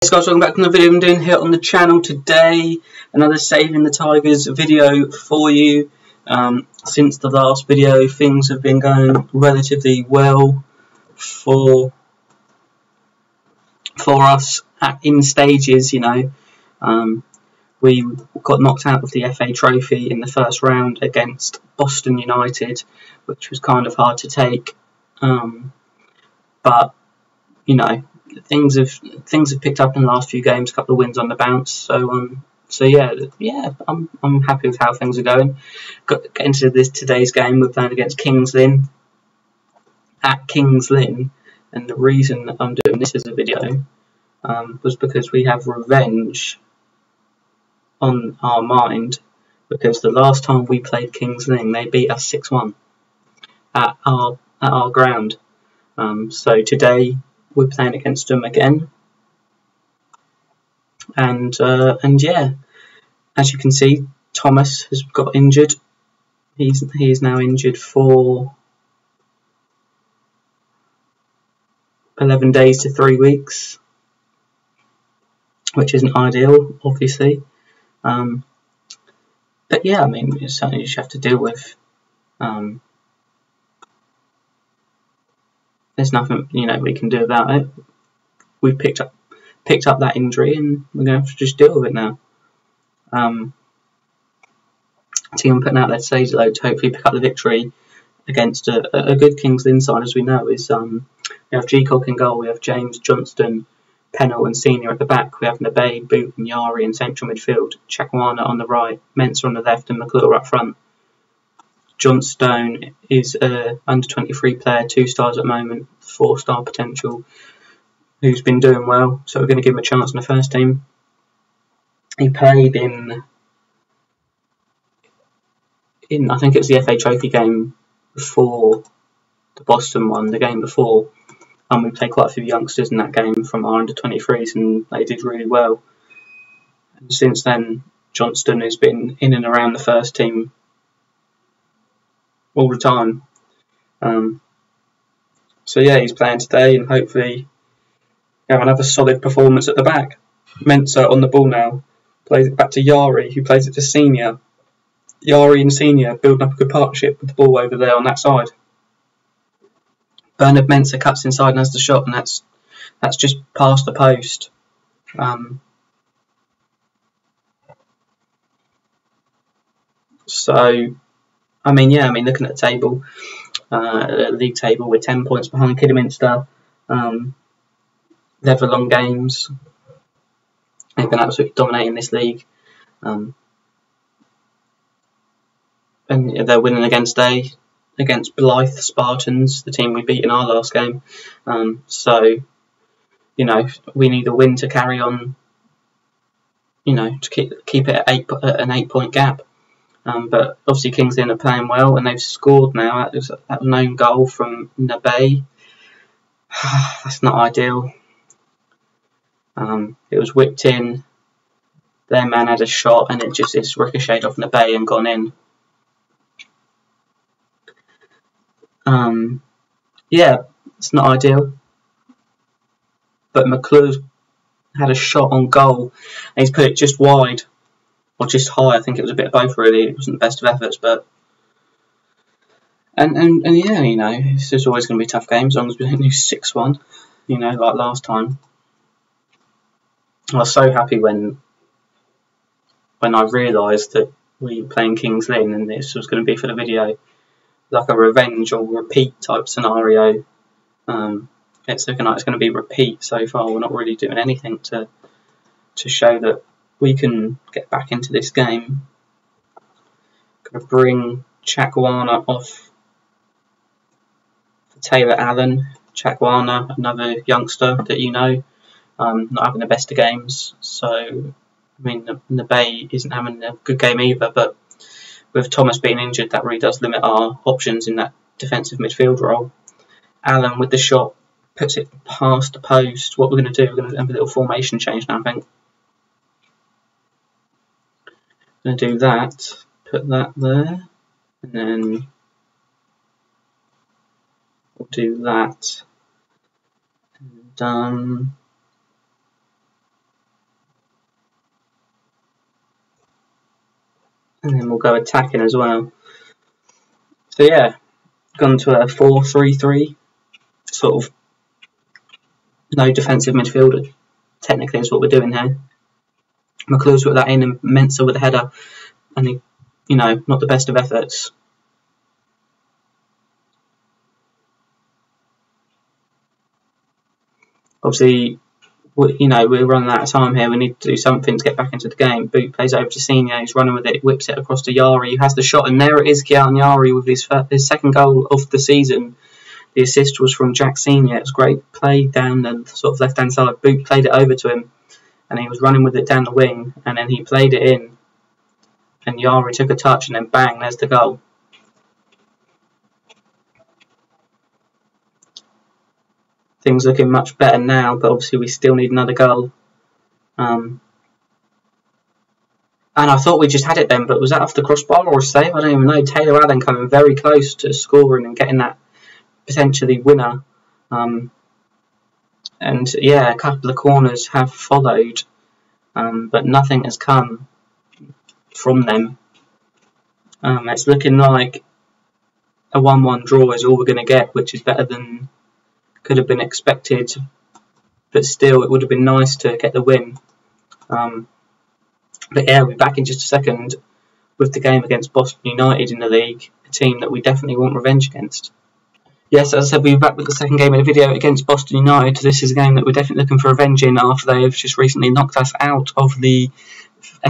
Hey guys, welcome back to another video I'm doing here on the channel today. Another Saving the Tigers video for you. Since the last video, things have been going relatively well for us in stages, you know. We got knocked out of the FA Trophy in the first round against Boston United, which was kind of hard to take. But, you know, things have picked up in the last few games. A couple of wins on the bounce. So yeah, I'm happy with how things are going. Get into today's game. We're playing against Kings Lynn at Kings Lynn, and the reason I'm doing this as a video was because we have revenge on our mind, because the last time we played Kings Lynn, they beat us 6-1 at our ground. So today we're playing against them again, and yeah, as you can see, Thomas has got injured. He is now injured for 11 days to 3 weeks, which isn't ideal, obviously. But yeah, I mean, it's something you just have to deal with. There's nothing, you know, we can do about it. We've picked up that injury, and we're going to have to just deal with it now. Team putting out their stage load to hopefully pick up the victory against a good Kings Lynn side, as we know. Is we have G-Cock in goal, we have James, Johnston, Pennell and Senior at the back, we have Nabe, Boot and Yari in central midfield, Chakwana on the right, Mensah on the left and McClure up front. Johnstone is a under-23 player, 2 stars at the moment, 4-star potential, who's been doing well, so we're going to give him a chance in the first team. He played in I think it was the FA Trophy game before the Boston one, the game before, and we played quite a few youngsters in that game from our under-23s, and they did really well. And since then, Johnston has been in and around the first team all the time. So yeah, he's playing today, and hopefully have another solid performance at the back. Mensah on the ball now, plays it back to Yari, who plays it to Senior. Yari and Senior building up a good partnership with the ball over there on that side. Bernard Mensah cuts inside and has the shot, and that's just past the post. So, I mean, yeah, looking at the table, league table, we're 10 points behind Kidderminster. Level on games. They've been absolutely dominating this league. And they're winning against Blythe Spartans, the team we beat in our last game. So, you know, we need a win to carry on, you know, to keep it at an 8-point gap. But obviously Kings Lynn are playing well, and they've scored now. That was an own goal from Nabe. That's not ideal. It was whipped in. Their man had a shot, and it's ricocheted off Nabe and gone in. Yeah, it's not ideal. But McClure had a shot on goal, and he's put it just wide, or just high. I think it was a bit of both, really. It wasn't the best of efforts, but and yeah, you know, it's just always going to be tough games as long as we don't lose 6-1, you know, like last time. I was so happy when I realised that we were playing Kings Lynn and this was going to be for the video, like a revenge or repeat type scenario. It's looking like it's going to be repeat so far. We're not really doing anything to show that we can get back into this game. Going to bring Chakwana off for Taylor Allen. Chakwana, another youngster that you know, not having the best of games. So, I mean, the Bay isn't having a good game either, but with Thomas being injured, that really does limit our options in that defensive midfield role. Allen with the shot puts it past the post. What we're going to do, we're going to have a little formation change now, I think. Going to do that, put that there, and then we'll do that. And and then we'll go attacking as well. So yeah, gone to a 4-3-3, sort of no defensive midfielder. Technically, is what we're doing here. McClure's put that in, and Mensah with a header, and he, you know, not the best of efforts. Obviously, you know, we're running out of time here. We need to do something to get back into the game. Boot plays over to Senior. He's running with it, whips it across to Yari, who has the shot, and there it is, Kian Yari with his second goal of the season. The assist was from Jack Senior. It was great play down the sort of left-hand side. Boot played it over to him, and he was running with it down the wing, and then he played it in, and Yari took a touch, and then bang, there's the goal. Things looking much better now, but obviously we still need another goal. And I thought we just had it then, but was that off the crossbar or a save? I don't even know. Taylor Allen coming very close to scoring and getting that potentially winner. And yeah, a couple of corners have followed, but nothing has come from them. It's looking like a 1-1 draw is all we're going to get, which is better than could have been expected, but still it would have been nice to get the win. But yeah, we'll be back in just a second with the game against Boston United in the league, a team that we definitely want revenge against. Yes, as I said, we'll be back with the second game of the video against Boston United. This is a game that we're definitely looking for revenge in after they have just recently knocked us out of the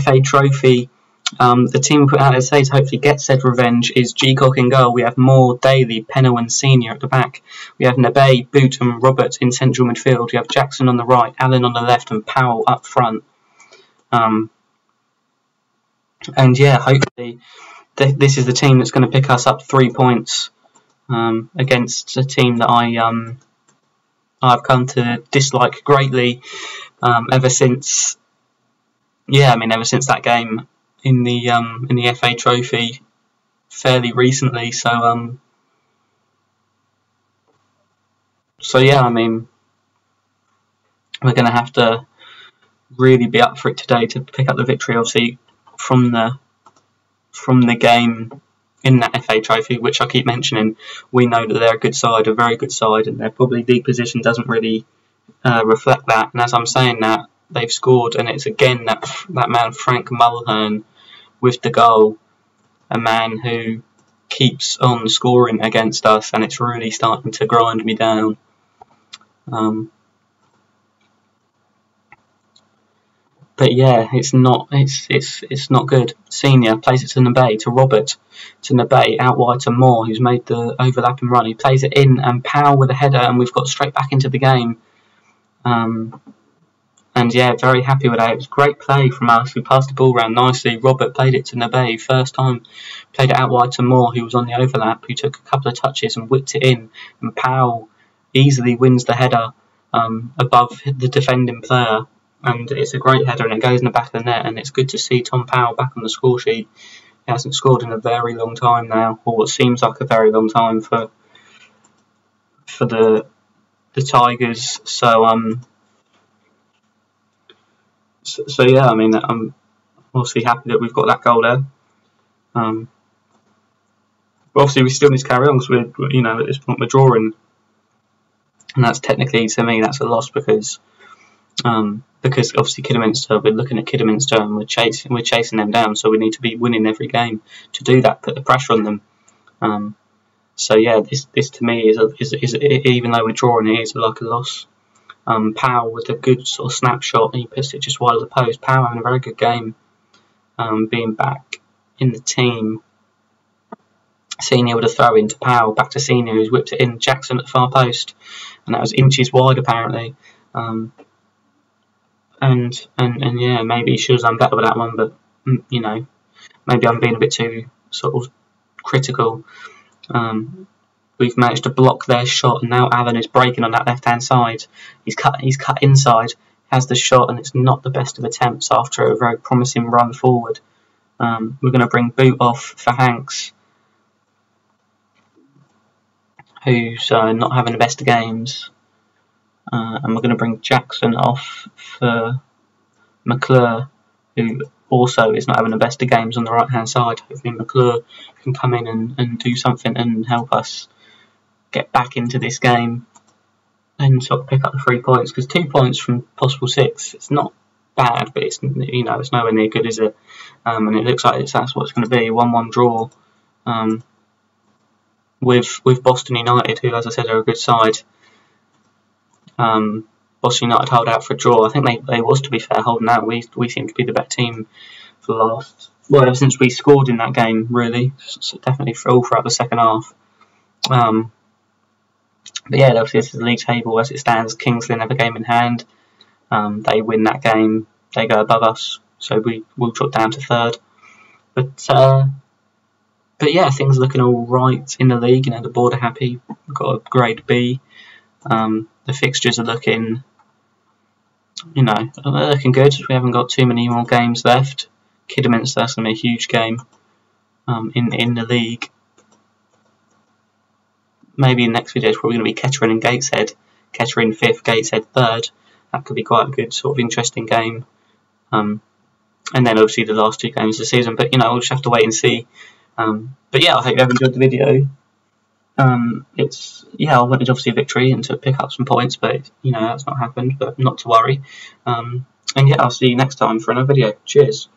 FA Trophy. The team we put out today to hopefully get said revenge is G-Cock in goal. We have Moore, Daly, Penno and Senior at the back. We have Nabe, Boot and Robert in central midfield. We have Jackson on the right, Allen on the left and Powell up front. And yeah, hopefully this is the team that's going to pick us up 3 points against a team that I've come to dislike greatly ever since that game in the FA Trophy fairly recently. So yeah, I mean, we're going to have to really be up for it today to pick up the victory. Obviously, from the game in that FA Trophy, which I keep mentioning, we know that they're a good side, a very good side, and their probably league position doesn't really reflect that. And as I'm saying that, they've scored, and it's again that man Frank Mulhern with the goal, a man who keeps on scoring against us, and it's really starting to grind me down. But yeah, it's not good. Senior plays it to Nabe, to Robert, to Nabe, out wide to Moore, who's made the overlapping run. He plays it in, and Powell with a header, and we've got straight back into the game. And yeah, very happy with that. It was great play from us. We passed the ball around nicely. Robert played it to Nabe, first time. Played it out wide to Moore, who was on the overlap, who took a couple of touches and whipped it in. And Powell easily wins the header above the defending player. And it's a great header, and it goes in the back of the net. And it's good to see Tom Powell back on the score sheet. He hasn't scored in a very long time now, or what seems like a very long time for the Tigers. So yeah, I mean, I'm obviously happy that we've got that goal there. But obviously we still need to carry on, because we're, you know, at this point we're drawing, and that's technically, to me, that's a loss, because obviously Kidderminster, we're looking at Kidderminster and we're chasing them down, so we need to be winning every game to do that, put the pressure on them. So yeah, this to me is even though we're drawing, it is like a loss. Powell with a good sort of snapshot, and he puts it just wide of the post. Powell having a very good game, being back in the team. Senior with a throw into Powell, back to Senior, who's whipped it in. Jackson at the far post, and that was inches wide apparently. And yeah, maybe he should have done better with that one, but you know, maybe I'm being a bit too sort of critical. We've managed to block their shot, and now Allen is breaking on that left hand side. He's cut inside, has the shot, and it's not the best of attempts after a very promising run forward. We're going to bring Boot off for Hanks, who's not having the best of games, and we're going to bring Jackson off for McClure, who also is not having the best of games on the right hand side. Hopefully McClure can come in and do something and help us get back into this game and sort of pick up the 3 points, because 2 points from possible 6, it's not bad, but it's, you know, it's nowhere near good, is it? And it looks like that's what it's going to be, 1-1 draw with Boston United, who, as I said, are a good side. Boston United hold out for a draw. I think they was, to be fair, holding out. We seem to be the better team for the last, well, ever since we scored in that game, really. So definitely all throughout the second half. But yeah, obviously this is the league table as it stands. Kingsley have a game in hand. They win that game, they go above us, so we'll drop down to 3rd. But yeah, things are looking all right in the league. You know, the board are happy. We've got a grade B. The fixtures are looking, you know, they're looking good. We haven't got too many more games left. Kidderminster, that's going to be a huge game in the league. Maybe in the next video it's probably going to be Kettering and Gateshead. Kettering 5th, Gateshead 3rd. That could be quite a good sort of interesting game. And then obviously the last 2 games of the season. But, you know, we'll just have to wait and see. But yeah, I hope you have enjoyed the video. I wanted obviously a victory and to pick up some points, but, you know, that's not happened. But not to worry. And yeah, I'll see you next time for another video. Cheers.